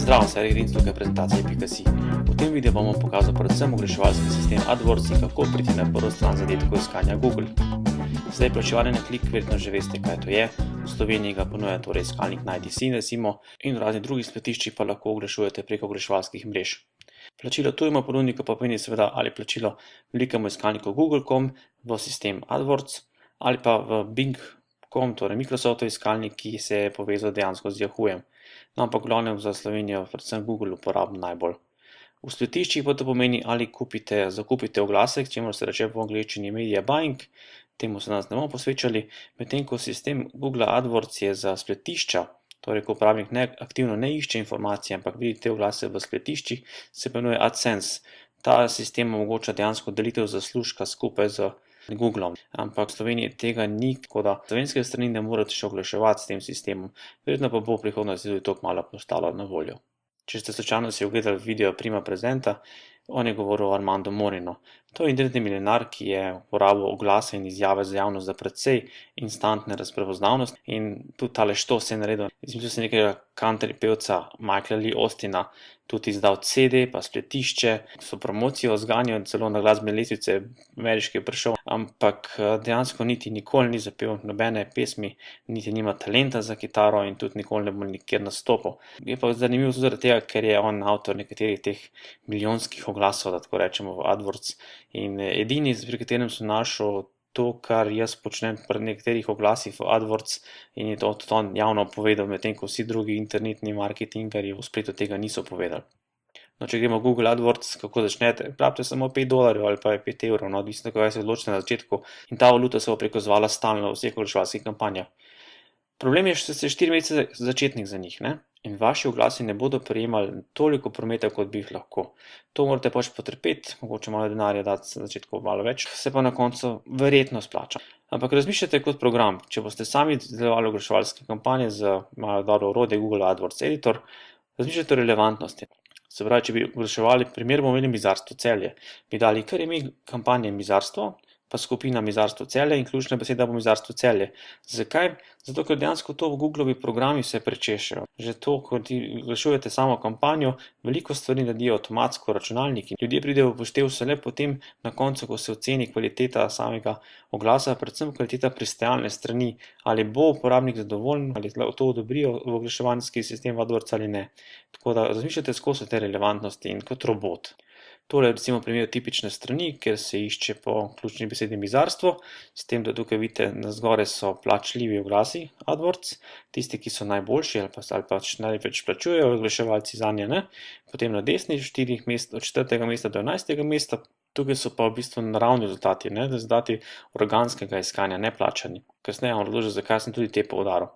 Zdravo, serij Rinc, tukaj prezentacija.si. V tem videu bomo pokazali predvsem oglaševalski sistem AdWords in kako priti na prvo stran zadetkov iskanja Google. Zdaj plačevanje na klik, verjetno že veste, kaj to je. V Sloveniji ga ponuja torej iskalnik Najdi.si recimo in v raznih drugih spletiščih pa lahko oglašujete preko oglaševalskih mrež. Plačilo tujemu ponudniku pa pomeni seveda ali plačilo velikemu iskalniku Google.com v sistem AdWords ali pa v Bing.com, torej Microsoftov iskalnik, ki se je povezal dejansko z Yahoojem. No, ampak glavnem za Slovenijo predvsem Google uporabno najbolj. V spletiščih pa to pomeni ali zakupite oglase, k čemu se reče v angleščini media buying, temu se danes ne bomo posvečali, medtem ko sistem Google AdWords je za spletišča, torej ko uporabnik aktivno ne išče informacije, ampak vidi te oglase v spletiščih, se imenuje AdSense. Ta sistem omogoča dejansko delitev zaslužka skupaj z Googlom, ampak v Sloveniji tega ni, tako da slovenske strani ne morete še oglaševati s tem sistemom, verjetno pa bo v prihodnosti tudi to kmalu postalo na voljo. Če ste slučajno si ogledali video Prima Presenta, on je govoril o Armando Morinu. To je internetni milijonar, ki je uporabil oglase in izjave za javnost za precej instantne razprepoznavnosti in tudi tale štos je naredil. Izmislil se nekega country pevca Michaela Lee Austina, tudi izdal CD, pa spletišče, so promocijo zganjal, celo na glasbene lestvice ameriške prišel, ampak dejansko niti nikoli ni zapel nobene pesmi, niti nima talenta za kitaro in tudi nikoli ne bo nikjer nastopil. Je pa zanimivo tudi zaradi tega, ker je on avtor nekaterih teh milijonskih oglasov, da tako rečemo, v AdWords, in edini, pri katerem sem našel to, kar jaz počnem pri nekaterih oglasih v AdWords, in je to tudi on javno povedal, medtem ko vsi drugi internetni marketingarji v spletu tega niso povedali. No, če gremo v Google AdWords, kako začnete? Pravite samo $5 ali pa je 5 evrov, no, odvisno, kaj se odločite na začetku, in ta valuta se bo prikazovala stalno v vseh oglaševalskih kampanjah. Problem je, da ste 4 mesece začetnik za njih, ne? In vaši oglasi ne bodo prejemali toliko prometa, kot bi jih lahko. To morate pač potrpeti, mogoče malo denarja dati na začetku malo več, se pa na koncu verjetno splača. Ampak razmišljate kot program, če boste sami delovali oglaševalske kampanje z malo dobro orodje Google AdWords Editor, razmišljate o relevantnosti. Se pravi, če bi oglaševali, primer bomo imeli Mizarstvo Celje, bi dali kar ime kampanje Mizarstvo, pa skupina Mizarstvo Celje in ključna beseda bo Mizarstvo Celje. Zakaj? Zato, ker dejansko to v Googlovi programi se prečešejo. Že to, ko ti oglašujete samo kampanjo, veliko stvari naredijo avtomatsko računalniki. Ljudje pridejo v upoštev šele potem na koncu, ko se oceni kvaliteta samega oglasa, predvsem kvaliteta pristajalne strani, ali bo uporabnik zadovoljen, ali to odobrijo v oglaševalski sistem AdWords ali ne. Tako da razmišljate skozi te relevantnosti in kot robot. Tole je recimo primer tipične strani, kjer se išče po ključni besedi mizarstvo, s tem, da tukaj vidite, na zgore so plačljivi oglasi AdWords, tisti, ki so najboljši ali pač največ plačujejo, oglaševalci zanje ne. Potem na desni od 4. mesta do 11. mesta, tukaj so pa v bistvu naravni rezultati, ne, rezultati organskega iskanja, neplačani. Kasneje vam razložim, zakaj sem tudi te poudaril.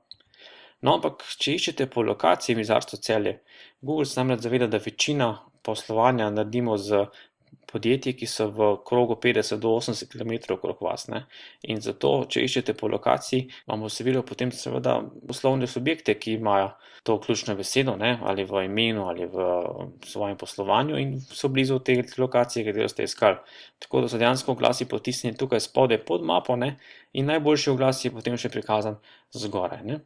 No, ampak če iščete po lokaciji Mizarstvo Celje, Google se namreč zaveda, da večina poslovanja naredimo z podjetji, ki so v krogu 50 do 80 km okrog vas, ne. In zato, če iščete po lokaciji, vam bo serviral potem seveda poslovne subjekte, ki imajo to ključno besedo, ne, ali v imenu ali v svojem poslovanju in so blizu te lokacije, katero ste iskali. Tako da so dejansko oglasi potisnjeni tukaj spodaj pod mapo, ne, in najboljši oglas je potem še prikazan zgoraj, ne.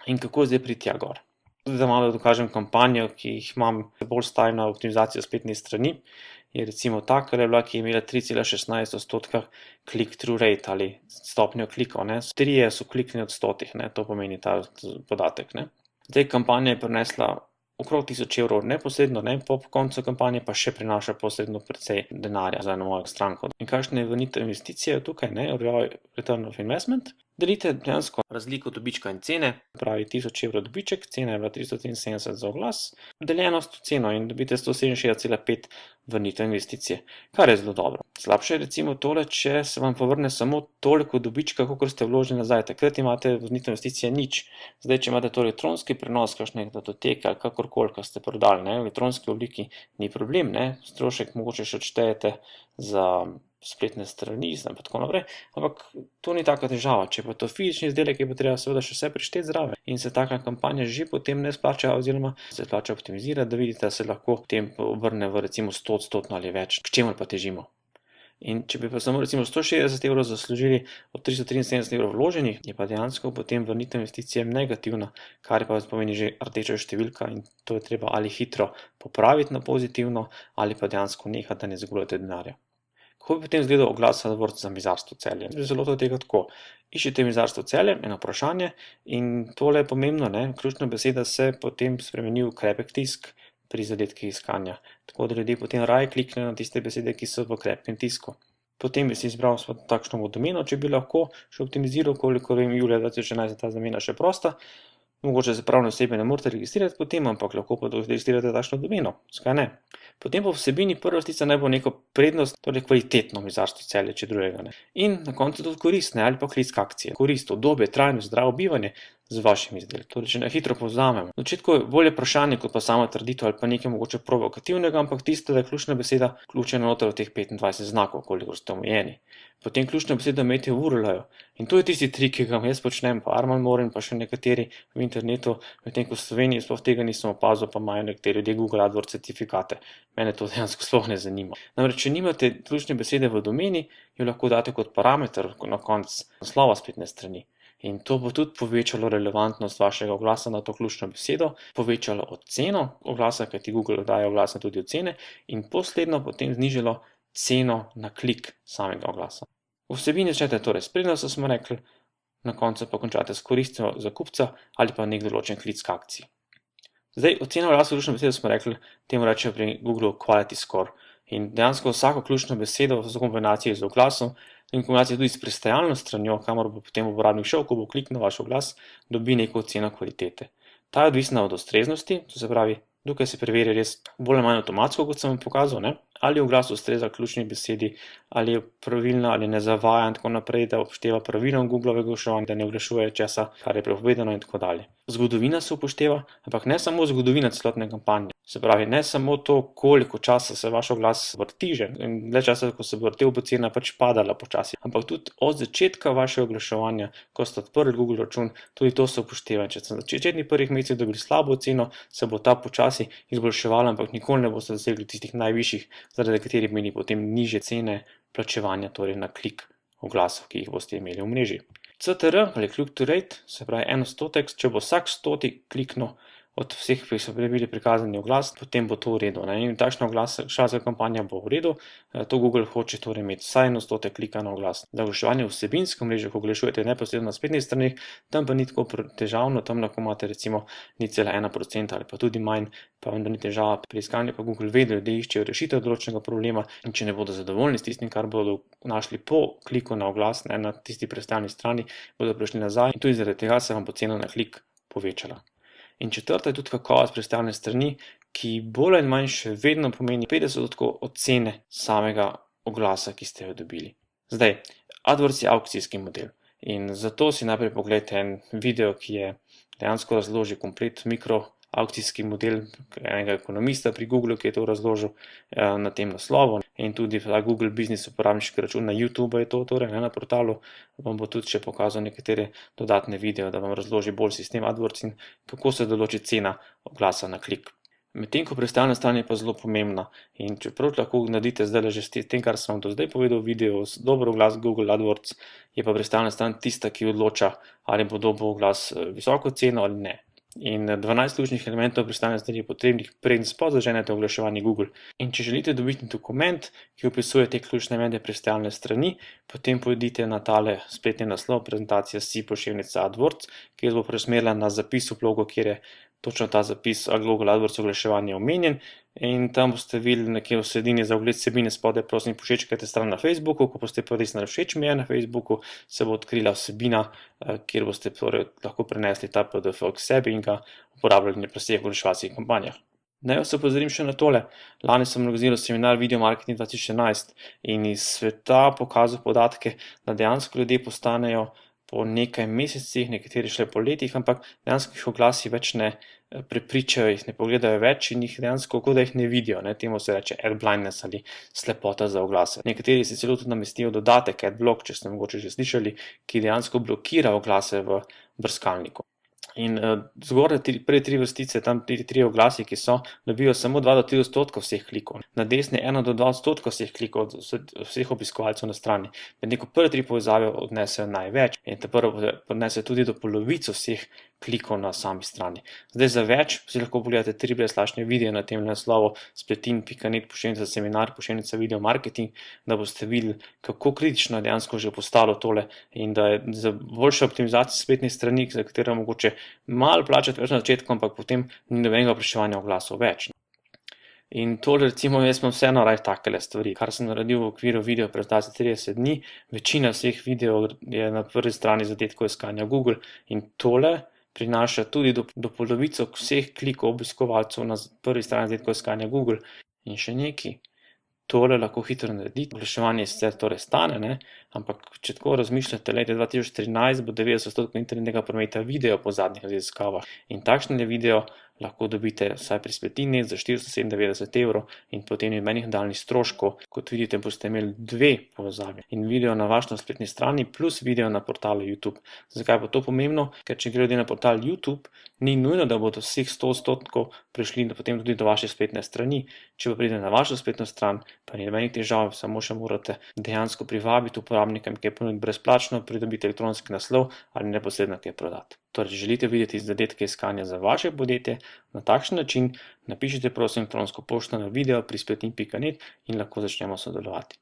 In kako zdaj priti tja gor? Da malo dokažem kampanjo, ki jih imam bolj stavim na optimizacijo spletnih strani, je recimo ta, ki je bila, ki je imela 3,16% click-through rate ali stopnjo klikov, ne. 3 so kliknili od 100, ne, to pomeni ta podatek, ne. Zdaj kampanja je prinesla okrog 1000 evrov neposredno, ne, po koncu kampanje pa še prinaša posredno precej denarja za eno mojo stranko. In kakšna je vrnitev investicije tukaj, ne, return of investment? Delite dejansko razliko dobička in cene, pravi 1000 evrov dobiček, cena je bila 373 za oglas, deljeno s to ceno in dobite 167,5 vrnitev investicije, kar je zelo dobro. Slabše je recimo tole, če se vam povrne samo toliko dobička, kolikor ste vložili nazaj, takrat imate vrnitev investicije nič. Zdaj, če imate to elektronski prenos, kakšne datoteke ali kakorkoli, kar ste prodali, ne, v elektronski obliki, ni problem, ne, strošek mogoče še odštejete za spletne strani in tako naprej, ampak to ni taka težava. Če pa to fizični izdelek, je pa treba seveda še vse prišteti zraven in se taka kampanja že potem ne splača oziroma se splača optimizirati, da vidite, da se lahko potem obrne v recimo 100% ali več, k čemur pa težimo. In če bi pa samo recimo 160 evrov zaslužili od 373 evrov vloženih, je pa dejansko potem vrnitev investicije negativna, kar pa pomeni že rdeča številka in to je treba ali hitro popraviti na pozitivno ali pa dejansko nehati, da ne izgubljate denarja. Kako bi potem izgledal oglas AdWords za Mizarstvo Celje? Zelo to tega tako. Iščete Mizarstvo Celje, eno vprašanje in tole je pomembno, ključna beseda se potem spremeni v krepek tisk pri zadetkih iskanja. Tako da ljudje potem raje kliknejo na tiste besede, ki so v krepkem tisku. Potem bi si izbral takšno domeno, če bi lahko še optimiziral, koliko vem, julija 2011 je ta domena še prosta. Mogoče se pravne osebe ne morate registrirati potem, ampak lahko pa registrirate takšno domeno. Skaj ne? Potem pa v vsebini prva vrstica naj bo neko prednost, torej kvalitetno Mizarstvo Celje, če drugega ne. In na koncu tudi koristne ali pa klic akcije. Korist, udobje, trajnost, zdravo bivanje z vašimi izdelki. Torej, če na hitro povzamemo. Na začetku je bolje vprašanje kot pa sama trditev ali pa nekaj mogoče provokativnega, ampak tisto, da je ključna beseda vključena noter v teh 25 znakov, koliko ste omejeni. Potem ključna beseda imejte v URL-ju. In to je tisti trik, ki ga jaz počnem, pa Arman Morin, pa še nekateri v internetu, medtem ko v Sloveniji sploh tega nisem opazil, pa imajo nekateri ljudje Google AdWords certifikate. Mene to dejansko sploh ne zanima. Namreč, če nimate ključne besede v domeni, jo lahko date kot parameter na konec naslova spletne strani. In to bo tudi povečalo relevantnost vašega oglasa na to ključno besedo, povečalo oceno oglasa, kajti Google daje oglasne tudi ocene, in posledno potem znižalo ceno na klik samega oglasa. V vsebini začnete torej s prednostjo, smo rekli, na koncu pa končate s koristjo za kupca ali pa nek določen klic k akciji. Zdaj, ocena oglasa ključno besedo smo rekli, temu rečejo pri Google Quality Score. In dejansko vsako ključno besedo v kombinaciji z oglasom in kombinaciji tudi s pristajalno stranjo, kamor bo potem uporabnik šel, ko bo kliknil vaš oglas, dobi neko oceno kvalitete. Ta je odvisna od ustreznosti, to se pravi, tukaj se preveri res bolj ali manj avtomatsko, kot sem vam pokazal, ali oglas ustreza ključni besedi, ali je pravilna, ali ne zavaja in tako naprej, da upošteva pravilno Googlovega oglaševanja, da ne oglašuje česa, kar je prepovedano in tako dalje. Zgodovina se upošteva, ampak ne samo zgodovina celotne kampanje. Se pravi, ne samo to, koliko časa se vaš oglas vrti že, in dlje časa, ko se bo vrtel, bo cena pač padala počasi, ampak tudi od začetka vašega oglaševanja, ko ste odprli Google račun, tudi to se upošteva. Če ste v začetnih prvih mesecih dobili slabo oceno, se bo ta počasi izboljševala, ampak nikoli ne boste dosegli tistih najvišjih, zaradi katerih meni potem nižje cene plačevanja, torej na klik oglasov, ki jih boste imeli v mreži. CTR ali click to rate, se pravi 1%, če bo vsak 100 kliknil od vseh, ki so bili prikazani oglas, potem bo to v redu. In takšna oglaševalska kampanja bo v redu, to Google hoče torej imeti vsaj 1% klika na oglas. Za oglaševanje v vsebinsko mrežo, ko oglašujete neposredno na spletnih straneh, tam pa ni tako težavno, tam lahko imate recimo 0,1% ali pa tudi manj, pa vendar ni težava pri iskanju, pa Google ve, da ljudje iščejo rešitev določenega problema in če ne bodo zadovoljni s tistim, kar bodo našli po kliku na oglas na tisti predstavni strani, bodo prišli nazaj in tudi zaradi tega se vam bo cena na klik povečala. In četrta je tudi kakovost predstavljene strani, ki bolj ali manj še vedno pomeni 50% ocene samega oglasa, ki ste jo dobili. Zdaj, AdWords je aukcijski model in zato si najprej pogledajte en video, ki je dejansko razložil komplet mikroaukcijski model enega ekonomista pri Google, ki je to razložil na tem naslovu. In tudi Google Business uporabniški račun na YouTube je to, torej na portalu, vam bo tudi še pokazal nekatere dodatne videe, da vam razloži bolj sistem AdWords in kako se določi cena oglasa na klik. Medtem ko predstavljena stran je pa zelo pomembna in čeprav lahko naredite zdaj že s tem, kar sem vam do zdaj povedal v videu, dober oglas Google AdWords, je pa predstavljena stran tista, ki odloča, ali bo dobil oglas visoko ceno ali ne. In 12 ključnih elementov predstavljene strani je potrebnih, preden sploh zaženete oglaševanje Google. In če želite dobiti dokument, ki opisuje te ključne elemente predstavljene strani, potem pojdite na tale spletni naslov prezentacija si/pošiljnica AdWords, kjer bo preusmerila na zapis v blogu, kjer je točno ta zapis Google AdWords oglaševanje omenjen. In tam boste videli nekje v sredini za ogled vsebine spodaj, prosim povšečkajte stran na Facebooku, ko boste pritisnili všeč mi je na Facebooku, se bo odkrila vsebina, kjer boste lahko prenesli ta PDF k sebi in ga uporabljali pri vseh oglaševalskih kampanjah. Naj vas opozorim še na tole. Lani sem organiziral seminar Video Marketing 2011 in iz sveta pokazal podatke, da dejansko ljudje postanejo po nekaj mesecih, nekateri šele po letih, ampak dejansko jih oglasi več ne prepričajo, jih ne pogledajo več in jih dejansko, kot da jih ne vidijo. Temu se reče ad blindness ali slepota za oglase. Nekateri si celo tudi namestijo dodatek adblock, če ste mogoče že slišali, ki dejansko blokira oglase v brskalniku. In zgoraj prve 3 vrstice, tam ti 3 oglasi, ki so, dobijo samo 2 do 3% vseh klikov. Na desni 1 do 2% vseh klikov vseh obiskovalcev na strani. Medtem ko prve 3 povezave odnesejo največ in ta prva odnese tudi do polovico vseh klikov na sami strani. Zdaj za več si lahko pogledate 3 brezplačne videe na tem naslovu spletin.net/seminar /video marketing, da boste videli, kako kritično je dejansko že postalo tole in da je za boljšo optimizacijo spletnih strani, za katero mogoče malo plačati več na začetku, ampak potem ni nobenega vpraševanja oglasov več. In tole recimo jaz imam vseeno raje takele stvari, kar sem naredil v okviru video prezentacije 30 dni, večina vseh videov je na prvi strani zadetkov iskanja Google in tole prinaša tudi do polovico vseh klikov obiskovalcev na prvi strani zadetkov iskanja Google. In še nekaj, tole lahko hitro narediti, oglaševanje sicer torej stane, ne? Ampak če tako razmišljate, leta 2013 bo 90% internetnega prometa video po zadnjih raziskavah in takšne video lahko dobite vsaj pri Spletini za 497 evrov in potem ni nobenih nadaljnjih stroškov. Kot vidite, boste imeli 2 povezave in video na vaši spletni strani plus video na portalu YouTube. Zakaj bo to pomembno? Ker če gredo na portal YouTube, ni nujno, da bodo vseh 100% prišli potem tudi do vaše spletne strani. Če pa pride na vašo spletno stran, pa ni nobenih težav, samo še morate dejansko privabiti uporabnika, ki je ponuditi brezplačno, pridobiti elektronski naslov ali neposredno kaj prodati. Torej, želite videti zadetke iskanja za vaše podjetje na takšen način, napišite prosim elektronsko pošto na video@spletin.net in lahko začnemo sodelovati.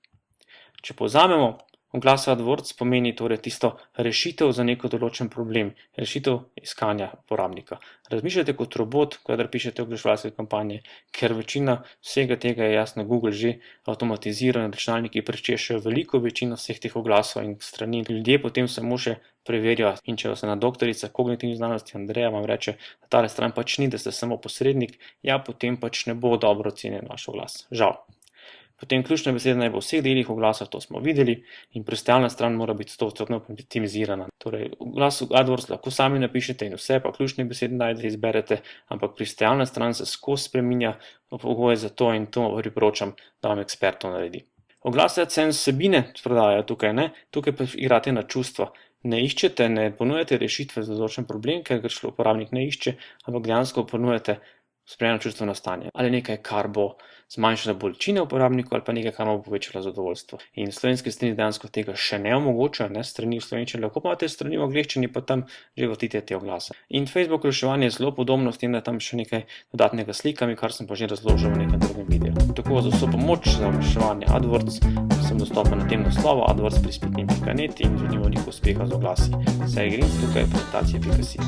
Če povzamemo, oglas AdWords pomeni torej tisto rešitev za neko določen problem, rešitev iskanja uporabnika. Razmišljate kot robot, kadar pišete oglaševalske kampanje, ker večina vsega tega je jasno Google že avtomatiziral in računalniki prečešajo veliko večino vseh teh oglasov in strani. Ljudje potem samo še preverijo in če vas ena doktorica kognitivnih znanosti Andreja vam reče, da tale stran pač ni, da ste samo posrednik, ja, potem pač ne bo dobro ocenjen vaš oglas. Žal. Potem ključna beseda naj bo v vseh delih oglasa, to smo videli, in pristajalna stran mora biti 100% optimizirana. Torej, oglas AdWords lahko sami napišete in vse, pa ključne besede najdete, izberete, ampak pristajalna stran se skozi spreminja, pogoje za to in to priporočam, da vam ekspert to naredi. Oglase AdSense vsebine prodajajo tukaj, ne? Tukaj pa igrate na čustva. Ne iščete, ne ponujate rešitve za določen problem, ker ga uporabnik ne išče, ampak dejansko ponujate sprejemno čustveno stanje. Ali nekaj, kar bo zmanjšalo bolečine uporabniku, ali pa nekaj, kar bo povečalo zadovoljstvo. In slovenske strani dejansko tega še ne omogočajo, ne, strani v slovenščini, lahko imate strani v angleščini, pa tam že vrtite te oglase. In Facebook oglaševanje je zelo podobno, s tem, da tam še nekaj dodatnega slikami, kar sem pa že razložil v nekem drugem videu. Tako za vso pomoč za oglaševanje AdWords sem dostopen na tem naslovu adwords.spletin.net in želimo veliko uspeha z oglasi. Vse grem tukaj, prezentacije.si.